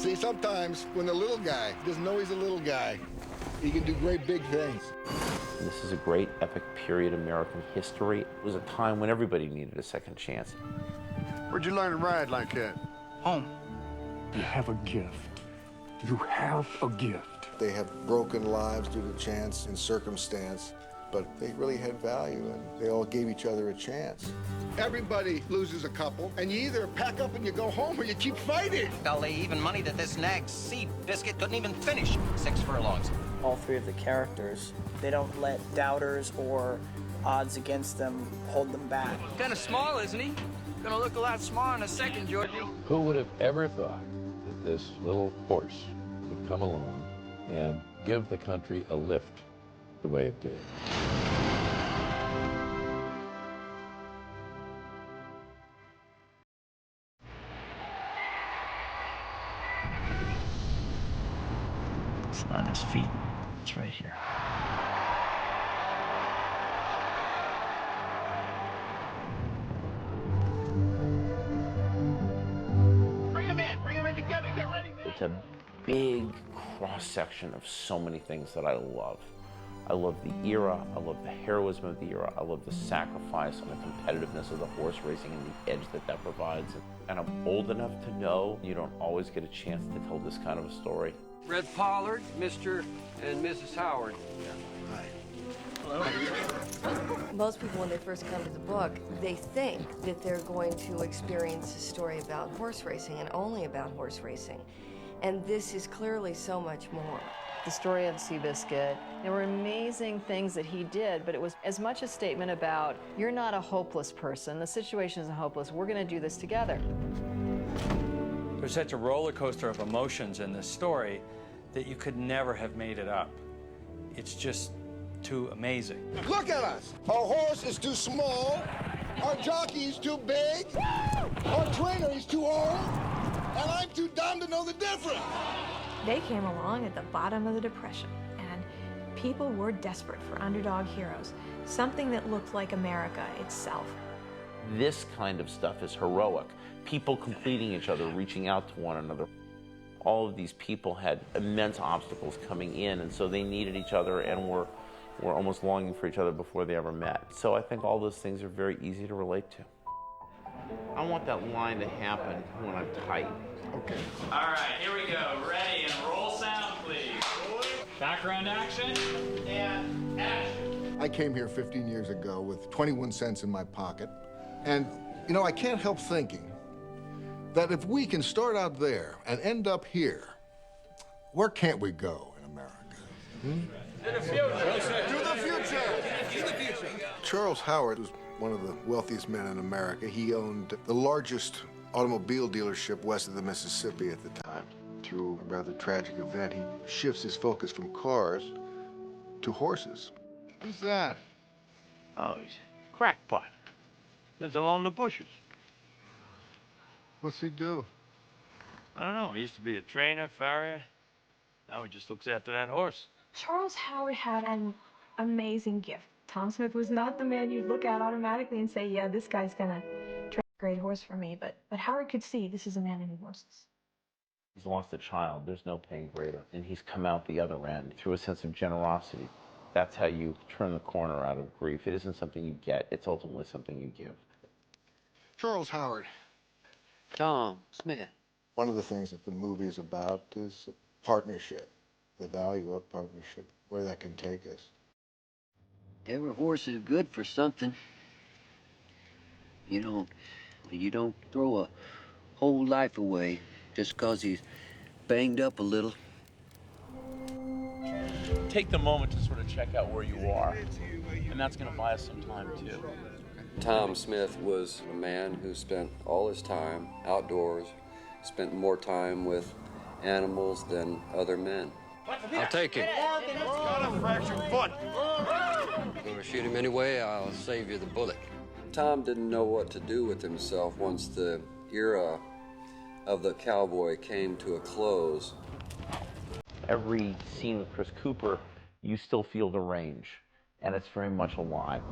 See, sometimes when the little guy doesn't know he's a little guy, he can do great big things. This is a great epic period in American history. It was a time when everybody needed a second chance. Where'd you learn to ride like that? Home. You have a gift. You have a gift. They have broken lives due to chance and circumstance, but they really had value, and they all gave each other a chance. Everybody loses a couple, and you either pack up and you go home, or you keep fighting. They'll lay even money that this nag Seabiscuit couldn't even finish 6 furlongs. All 3 of the characters, they don't let doubters or odds against them hold them back. Kind of small, isn't he? Gonna look a lot smaller in a second, Georgie. Who would have ever thought that this little horse would come along and give the country a lift the way it did? It's not on his feet. It's right here. It's a big cross-section of so many things that I love. I love the era, I love the heroism of the era, I love the sacrifice and the competitiveness of the horse racing and the edge that that provides. And I'm old enough to know you don't always get a chance to tell this kind of a story. Red Pollard, Mr. and Mrs. Howard. Hi. Most people, when they first come to the book, they think that they're going to experience a story about horse racing and only about horse racing. And this is clearly so much more. The story of Seabiscuit, there were amazing things that he did, but it was as much a statement about, you're not a hopeless person, the situation isn't hopeless, we're gonna do this together. There's such a roller coaster of emotions in this story that you could never have made it up. It's just too amazing. Look at us. Our horse is too small, our jockey is too big, our trainer is too old, and I'm too dumb to know the difference. They came along at the bottom of the Depression, and people were desperate for underdog heroes, something that looked like America itself. This kind of stuff is heroic. People completing each other, reaching out to one another. All of these people had immense obstacles coming in, and so they needed each other and were almost longing for each other before they ever met. So I think all those things are very easy to relate to. I want that line to happen when I'm tight. Okay. All right, here we go. Ready, and roll sound, please. Background action, and action. I came here 15 years ago with 21 cents in my pocket, and, you know, I can't help thinking that if we can start out there and end up here, where can't we go in America? To the future. To the future. To the future. Charles Howard was one of the wealthiest men in America. He owned the largest automobile dealership west of the Mississippi at the time. Through a rather tragic event, he shifts his focus from cars to horses. Who's that? Oh, he's a crackpot. Lives along the bushes. What's he do? I don't know. He used to be a trainer, farrier. Now he just looks after that horse. Charles Howard had an amazing gift. Tom Smith was not the man you'd look at automatically and say, yeah, this guy's gonna train a great horse for me, but Howard could see this is a man who knew horses. He's lost a child, there's no pain greater, and he's come out the other end through a sense of generosity. That's how you turn the corner out of grief. It isn't something you get, it's ultimately something you give. Charles Howard. Tom Smith. One of the things that the movie is about is partnership, the value of partnership, where that can take us. Every horse is good for something. You don't throw a whole life away just 'cause he's banged up a little. Take the moment to sort of check out where you are, and that's going to buy us some time too. Tom Smith was a man who spent all his time outdoors, spent more time with animals than other men. I'll take it. Got a fractured foot. You're gonna shoot him anyway, I'll save you the bullet. Tom didn't know what to do with himself once the era of the cowboy came to a close. Every scene with Chris Cooper, you still feel the range, and it's very much alive.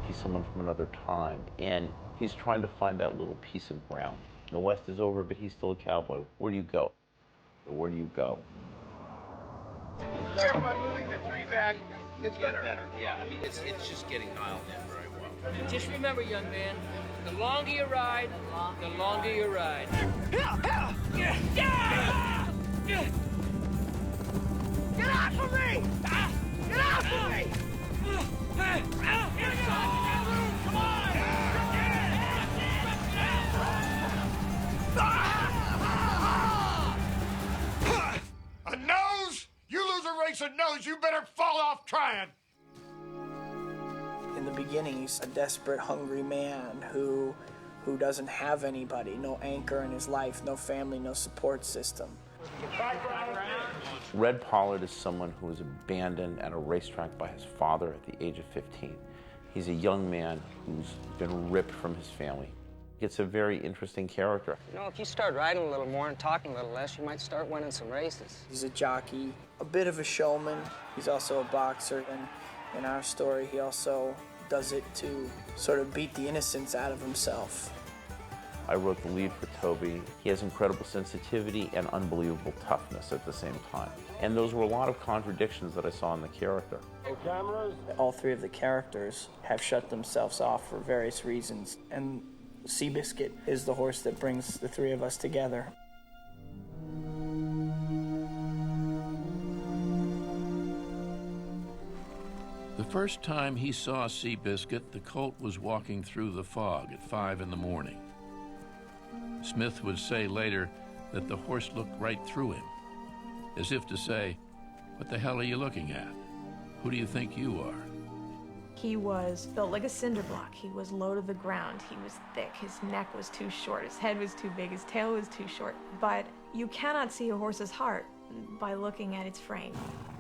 He's someone from another time, and he's trying to find that little piece of ground. The West is over, but he's still a cowboy. Where do you go? Where do you go? Everyone moving the tree back. It's getting better. Yeah, I mean, it's just getting dialed in very well. Just remember, young man, the longer you ride, the longer you ride. Get out from me! Get out from me! Come on! A nose? You lose a race of nose, you better fall off trying. In the beginning, he's a desperate, hungry man who doesn't have anybody, no anchor in his life, no family, no support system. Red Pollard is someone who was abandoned at a racetrack by his father at the age of 15. He's a young man who's been ripped from his family. It's a very interesting character. You know, if you start riding a little more and talking a little less, you might start winning some races. He's a jockey, a bit of a showman. He's also a boxer, and in our story, he also does it to sort of beat the innocence out of himself. I wrote the lead for Tobey. He has incredible sensitivity and unbelievable toughness at the same time. And those were a lot of contradictions that I saw in the character. All three of the characters have shut themselves off for various reasons, and Seabiscuit is the horse that brings the three of us together. The first time he saw Seabiscuit, the colt was walking through the fog at 5 in the morning. Smith would say later that the horse looked right through him, as if to say, "What the hell are you looking at? Who do you think you are?" He was built like a cinder block. He was low to the ground. He was thick. His neck was too short. His head was too big. His tail was too short. But you cannot see a horse's heart by looking at its frame.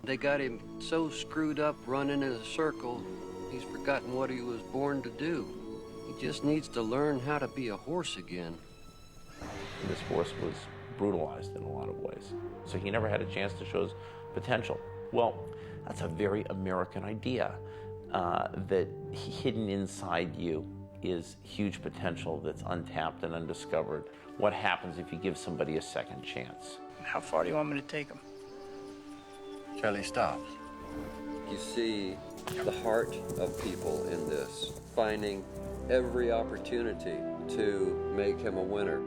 They got him so screwed up running in a circle, he's forgotten what he was born to do. He just needs to learn how to be a horse again. This horse was brutalized in a lot of ways, so he never had a chance to show his potential. Well, that's a very American idea, that hidden inside you is huge potential that's untapped and undiscovered. What happens if you give somebody a second chance? How far do you want me to take him? Till he stops. You see the heart of people in this, finding every opportunity to make him a winner.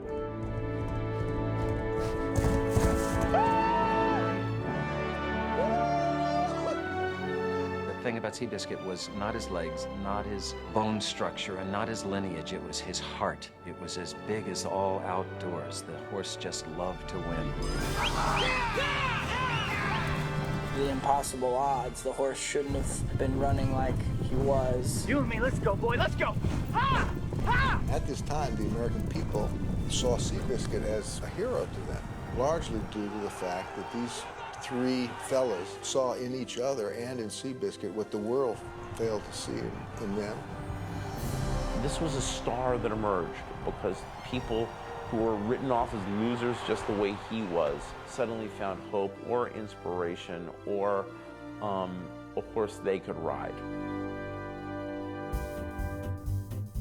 The thing about Seabiscuit was not his legs, not his bone structure, and not his lineage. It was his heart. It was as big as all outdoors. The horse just loved to win. The impossible odds. The horse shouldn't have been running like he was. You and me, let's go, boy, let's go! Ha! Ha! At this time, the American people saw Seabiscuit as a hero to them, largely due to the fact that these three fellas saw in each other and in Seabiscuit what the world failed to see in them. This was a star that emerged because people who were written off as losers just the way he was suddenly found hope or inspiration or a horse they could ride.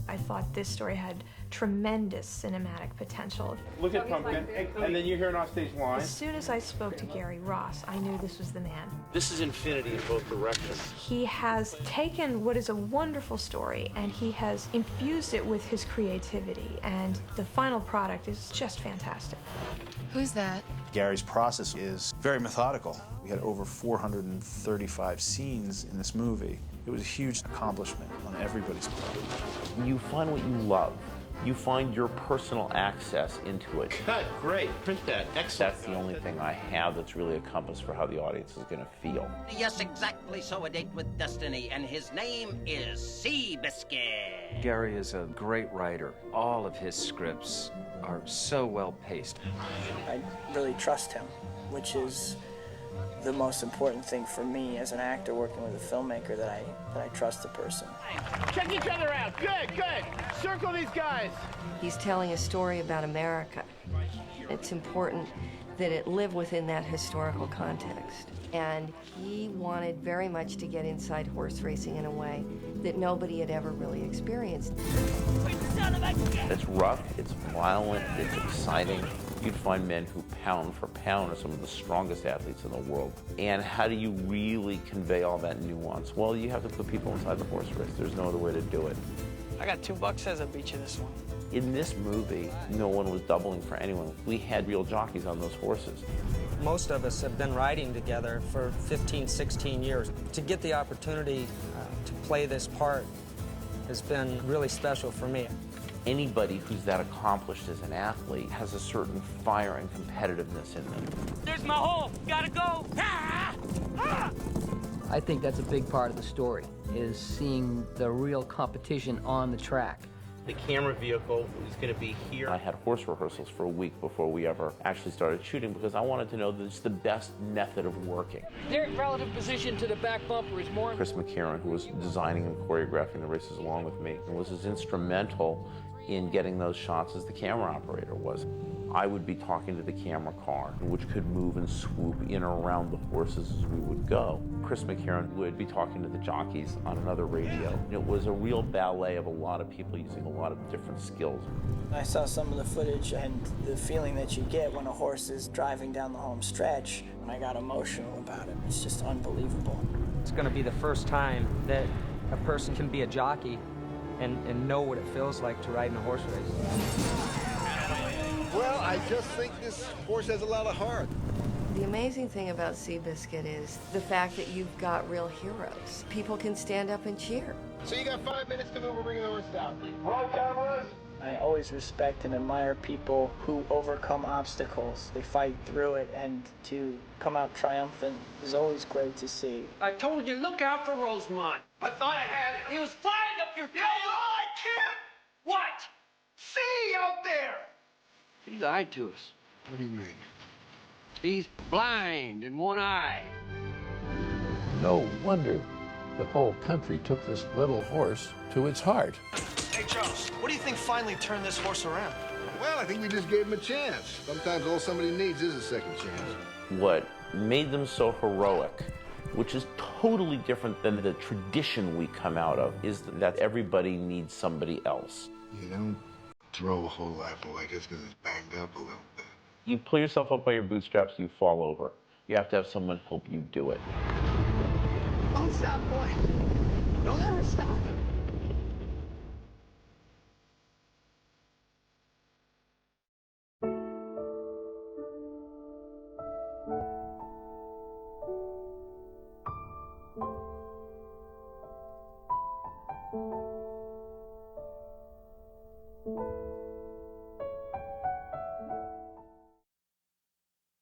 I thought this story had tremendous cinematic potential. Look at Pumpkin, and then you hear an offstage line. As soon as I spoke to Gary Ross, I knew this was the man. This is infinity in both directions. He has taken what is a wonderful story and he has infused it with his creativity, and the final product is just fantastic. Who's that? Gary's process is very methodical. We had over 435 scenes in this movie. It was a huge accomplishment on everybody's part. You find what you love. You find your personal access into it. Cut, great, print that, excellent. That's the only thing I have that's really a compass for how the audience is going to feel. Yes, exactly so, a date with destiny, and his name is Seabiscuit. Gary is a great writer. All of his scripts are so well paced. I really trust him, which is the most important thing for me as an actor working with a filmmaker, that I trust the person. Check each other out. Good, good. Circle these guys. He's telling a story about America. It's important that it live within that historical context. And he wanted very much to get inside horse racing in a way that nobody had ever really experienced. It's rough, it's violent, it's exciting, You'd find men who pound for pound are some of the strongest athletes in the world. And how do you really convey all that nuance? Well, you have to put people inside the horse race. There's no other way to do it. I got $2 says I beat you this one. In this movie, no one was doubling for anyone. We had real jockeys on those horses. Most of us have been riding together for 15, 16 years. To get the opportunity to play this part has been really special for me. Anybody who's that accomplished as an athlete has a certain fire and competitiveness in them. There's my hole. Gotta go. Ah! Ah! I think that's a big part of the story, is seeing the real competition on the track. The camera vehicle is going to be here. I had horse rehearsals for a week before we ever actually started shooting because I wanted to know that it's the best method of working. Their relative position to the back bumper is more. Chris McCarron, who was designing and choreographing the races along with me, was as instrumental in getting those shots as the camera operator was. I would be talking to the camera car, which could move and swoop in or around the horses as we would go. Chris McCarron would be talking to the jockeys on another radio. It was a real ballet of a lot of people using a lot of different skills. I saw some of the footage, and the feeling that you get when a horse is driving down the home stretch, and I got emotional about it. It's just unbelievable. It's going to be the first time that a person can be a jockey and know what it feels like to ride in a horse race. Well, I just think this horse has a lot of heart. The amazing thing about Seabiscuit is the fact that you've got real heroes. People can stand up and cheer. So you got 5 minutes to move. We're bringing the horse down. I always respect and admire people who overcome obstacles. They fight through it, and to come out triumphant is always great to see. I told you, look out for Rosemont. I thought I had it. He was flying up your tail. I can't! What? See out there! He lied to us. What do you mean? He's blind in one eye. No wonder the whole country took this little horse to its heart. Hey, Charles, what do you think finally turned this horse around? Well, I think we just gave him a chance. Sometimes all somebody needs is a second chance. What made them so heroic, which is totally different than the tradition we come out of, is that everybody needs somebody else. You don't throw a whole life away just because it's banged up a little bit. You pull yourself up by your bootstraps, you fall over. You have to have someone help you do it. Don't stop, boy. Don't ever stop.